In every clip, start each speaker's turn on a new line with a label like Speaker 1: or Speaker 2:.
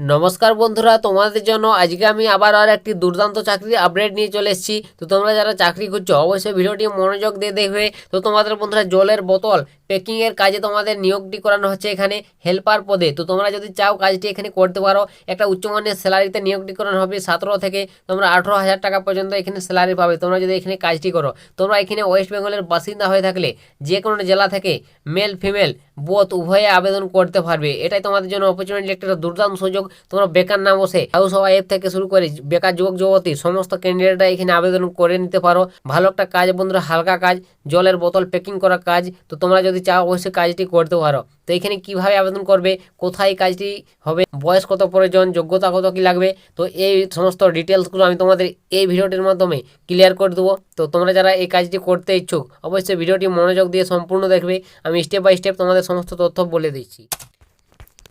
Speaker 1: নমস্কার বন্ধুরা, তোমাদের জন্য আজকে আমি আবার আর একটি দুর্দান্ত চাকরির আপডেট নিয়ে চলে এসেছি। তো তোমরা যারা চাকরি খুঁজছো অবশ্যই ভিডিওটি মনোযোগ দিয়ে দেখবে। তো তোমাদের বন্ধুরা জলের বোতল প্যাকিংয়ের কাজে তোমাদের নিয়োগটি করানো হচ্ছে এখানে হেল্পার পদে। তো তোমরা যদি চাও কাজটি এখানে করতে পারো, একটা উচ্চমানের স্যালারিতে নিয়োগটি করানো হবে। 17 থেকে তোমরা 18,000 টাকা পর্যন্ত এখানে স্যালারি পাবে তোমরা যদি এখানে কাজটি করো। তোমরা এখানে ওয়েস্ট বেঙ্গলের বাসিন্দা হয়ে থাকলে যে কোনো জেলা থেকে মেল ফিমেল বোথ উভয়ে আবেদন করতে পারবে। এটাই তোমাদের জন্য অপরচুনিটি, একটা দুর্দান্ত সুযোগ। তোমরা বেকার না বসে হাউস ওয়াইফ থেকে শুরু করে বেকার যুবক যুবতী সমস্ত ক্যান্ডিডেটরা এখানে আবেদন করে নিতে পারো। ভালো একটা কাজ বন্ধুরা, হালকা কাজ, জলের বোতল প্যাকিং করা কাজ। তো তোমরা যদি চাও অবশ্যই কাজটি করতে পারো। তো এখানে কিভাবে আবেদন করবে, কোথায় কাজটি হবে, বয়স কত প্রয়োজন, যোগ্যতা কত কি লাগবে, তো এই সমস্ত ডিটেলসগুলো আমি তোমাদের এই ভিডিওটির মাধ্যমে ক্লিয়ার করে দেবো। তো তোমরা যারা এই কাজটি করতে ইচ্ছুক অবশ্যই ভিডিওটি মনোযোগ দিয়ে সম্পূর্ণ দেখবে। আমি স্টেপ বাই স্টেপ তোমাদের সমস্ত তথ্য বলে দিচ্ছি।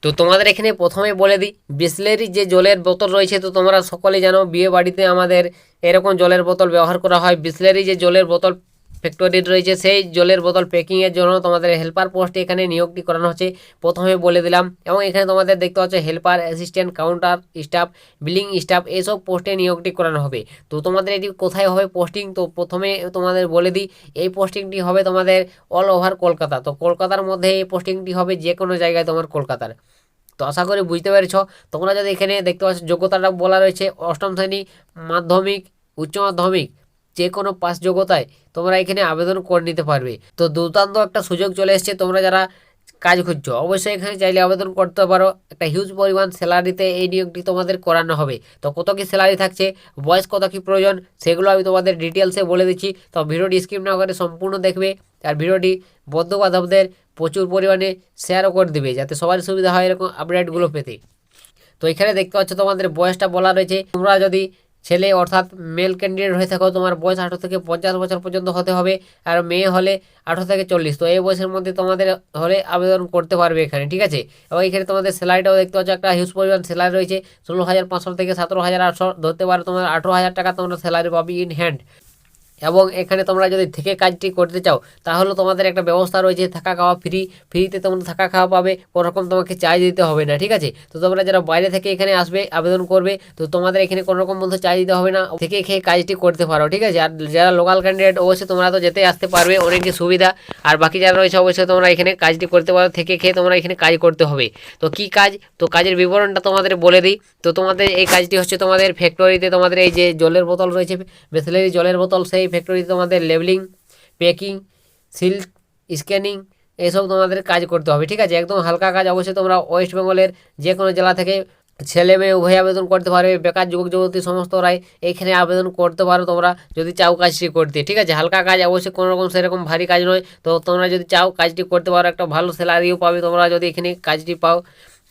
Speaker 1: তো তোমাদের এখানে প্রথমে বলে দিই, বিসলেরি যে জলের বোতল রয়েছে, তো তোমরা সকলেই জানো বিয়ে বাড়িতে আমাদের এরকম জলের বোতল ব্যবহার করা হয়। বিসলেরি যে জলের বোতল ফ্যাক্টরি রয়েছে সেই জলের বোতল প্যাকিংয়ের জন্য তোমাদের হেল্পার পোস্টে এখানে নিয়োগটি করানো হচ্ছে, প্রথমে বলে দিলাম। এবং এখানে তোমাদের দেখতে পাচ্ছ helper, assistant, counter staff, billing staff, এইসব পোস্টে নিয়োগটি করানো হবে। তো তোমাদের এটি কোথায় হবে পোস্টিং, তো প্রথমে তোমাদের বলে দিই এই পোস্টিংটি হবে তোমাদের অল ওভার কলকাতা। তো কলকাতার মধ্যে এই পোস্টিংটি হবে, যে কোনো জায়গায় তোমার কলকাতার। তো আশা করি বুঝতে পেরেছ। তোমরা যদি এখানে দেখতে পাচ্ছ যোগ্যতাটা বলা রয়েছে অষ্টম শ্রেণী, মাধ্যমিক, উচ্চ মাধ্যমিক, যে কোনো পাস যোগ্যতায় তোমরা এখানে আবেদন করে নিতে পারবে। তো দুর্দান্ত একটা সুযোগ চলে এসছে। তোমরা যারা কাজ খুঁজছো অবশ্যই এখানে চাইলে আবেদন করতে পারো। একটা হিউজ পরিমাণ স্যালারিতে এই নিয়োগটি তোমাদের করানো হবে। তো কত কি স্যালারি থাকছে, বয়স কত কি প্রয়োজন, সেগুলো আমি তোমাদের ডিটেলসে বলে দিচ্ছি। তো ভিডিওটি স্কিপ না করে সম্পূর্ণ দেখবে। আর ভিডিওটি বন্ধু বান্ধবদের প্রচুর পরিমাণে শেয়ারও করে দেবে, যাতে সবার সুবিধা হয় এরকম আপডেটগুলো পেতে। তো এখানে দেখতে পাচ্ছ তোমাদের বয়সটা বলা রয়েছে। তোমরা যদি ছেলে অর্থাৎ মেল ক্যান্ডিডেট হয়ে থাকো তোমার বয়স 18 থেকে 50 বছর পর্যন্ত হতে হবে। আর মেয়ে হলে 18 থেকে 40। তো এই বয়সের মধ্যে তোমাদের হলে আবেদন করতে পারবে এখানে, ঠিক আছে। এবং এখানে তোমাদের স্যালারিটাও দেখতে পাচ্ছ, একটা হিউজ পরিমাণ স্যালারি রয়েছে। 16,500 থেকে 17,800 ধরতে পারো, তোমার 18,000 টাকা তোমরা স্যালারি পাবে ইন হ্যান্ড। এবং এখানে তোমরা যদি থেকে কাজটি করতে চাও তাহলে তোমাদের একটা ব্যবস্থা রয়েছে, থাকা খাওয়া ফ্রিতে তোমরা থাকা খাওয়া পাবে, কোনো রকম তোমাকে চার্জ দিতে হবে না, ঠিক আছে। তো তোমরা যারা বাইরে থেকে এখানে আসবে আবেদন করবে, তো তোমাদের এখানে কোনো রকম বন্ধু চার্জ দিতে হবে না, থেকে খেয়ে কাজটি করতে পারো, ঠিক আছে। আর যারা লোকাল ক্যান্ডিডেট অবশ্যই তোমরা তো যেতে আসতে পারবে, অনেকই সুবিধা। আর বাকি যারা রয়েছে অবশ্যই তোমরা এখানে কাজটি করতে পারো, থেকে খেয়ে তোমরা এখানে কাজ করতে হবে। তো কি কাজ, তো কাজের বিবরণটা তোমাদের বলে দিই। তো তোমাদের এই কাজটি হচ্ছে তোমাদের ফ্যাক্টরিতে তোমাদের এই যে জলের বোতল রয়েছে, বিসলেরি জলের বোতল, সেই ফ্যাক্টরিতে তোমাদের লেবেলিং, প্যাকিং, সিল, স্ক্যানিং, এসব তোমাদের কাজ করতে হবে, ঠিক আছে। একদম হালকা কাজ। অবশ্যই তোমরা ওয়েস্ট বেঙ্গলের যে কোনো জেলা থেকে ছেলে মেয়ে উভয় আবেদন করতে পারবে। বেকার যুবক যুবতী সমস্তরাই এখানে আবেদন করতে পারো তোমরা যদি চাও কাজটি করতে, ঠিক আছে। হালকা কাজ, অবশ্যই কোনো রকম সেরকম ভারী কাজ নয়। তো তোমরা যদি চাও কাজটি করতে পারো, একটা ভালো স্যালারিও পাবে তোমরা যদি এখানে কাজটি পাও,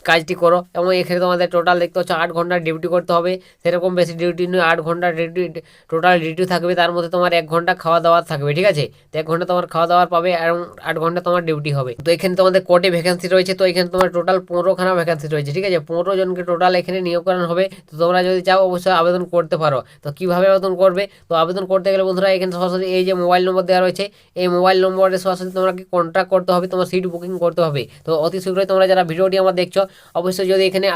Speaker 1: কাজটি করো। এবং এখানে তোমাদের টোটাল দেখতে হচ্ছে 8 ঘন্টা ডিউটি করতে হবে। সেরকম বেশি ডিউটি নয়, 8 ঘন্টা ডিউটি টোটাল ডিউটি থাকবে। তার মধ্যে তোমার 1 ঘন্টা খাওয়া দাওয়া থাকবে, ঠিক আছে। তো 1 ঘন্টা তোমার খাওয়া দাওয়ার পাবে এবং 8 ঘন্টা তোমার ডিউটি হবে। তো এখানে তোমাদের কোর্টে ভ্যাকেন্সি রয়েছে। তো এখানে তোমার টোটাল 15খানা ভ্যাকেন্সি রয়েছে, ঠিক আছে। 15 জনকে টোটাল এখানে নিয়োগ করানো হবে। তো তোমরা যদি চাও অবশ্যই আবেদন করতে পারো। তো কীভাবে আবেদন করবে, তো আবেদন করতে গেলে বন্ধুরা এখানে সরাসরি এই যে মোবাইল নম্বর দেওয়া রয়েছে, এই মোবাইল নম্বরে সরাসরি তোমাকে কন্ট্যাক্ট করতে হবে, তোমার সিট বুকিং করতে হবে। তো অতি শীঘ্রই তোমরা যারা ভিডিওটি আমার দেখছো অবশ্যই যদি এখানে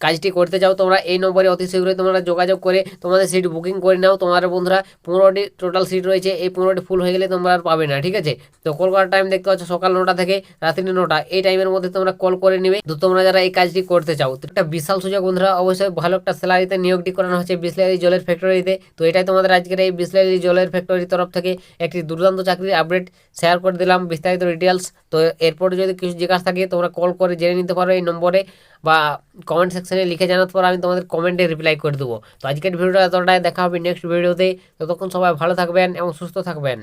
Speaker 1: কাজটি করতে চাও তোমরা এই নম্বরে অতি শীঘ্রই তোমরা যোগাযোগ করে তোমাদের সিট বুকিং করে নাও। তোমার বন্ধুরা 15টি টোটাল সিট রয়েছে, এই 15টি ফুল হয়ে গেলে তোমরা আর পাবে না, ঠিক আছে। তো কল করার টাইম দেখতে পাচ্ছ সকাল 9টা থেকে রাত্রি 9টা, এই টাইমের মধ্যে তোমরা কল করে নেবে। তো তোমরা যারা এই কাজটি করতে চাও, তো একটা বিশাল সুযোগ বন্ধুরা। অবশ্যই ভালো একটা স্যালারিতে নিয়োগটি করানো হচ্ছে বিসলেরি জলের ফ্যাক্টরিতে। তো এটাই তোমাদের আজকের এই বিসলেরি জলের ফ্যাক্টরির তরফ থেকে একটি দুর্দান্ত চাকরির আপডেট শেয়ার করে দিলাম, বিস্তারিত ডিটেলস। তো এরপর যদি কিছু জিজ্ঞাসা থাকে তোমরা কল করে জেনে নিতে পারো এই নম্বরে, বা কমেন্ট সেকশনে লিখে জানাতে পারো, আমি তোমাদের কমেন্টে রিপ্লাই করে দেবো। তো আজকের ভিডিওটা এতটাই, দেখা হবে নেক্সট ভিডিওতে। ততক্ষণ সবাই ভালো থাকবেন এবং সুস্থ থাকবেন।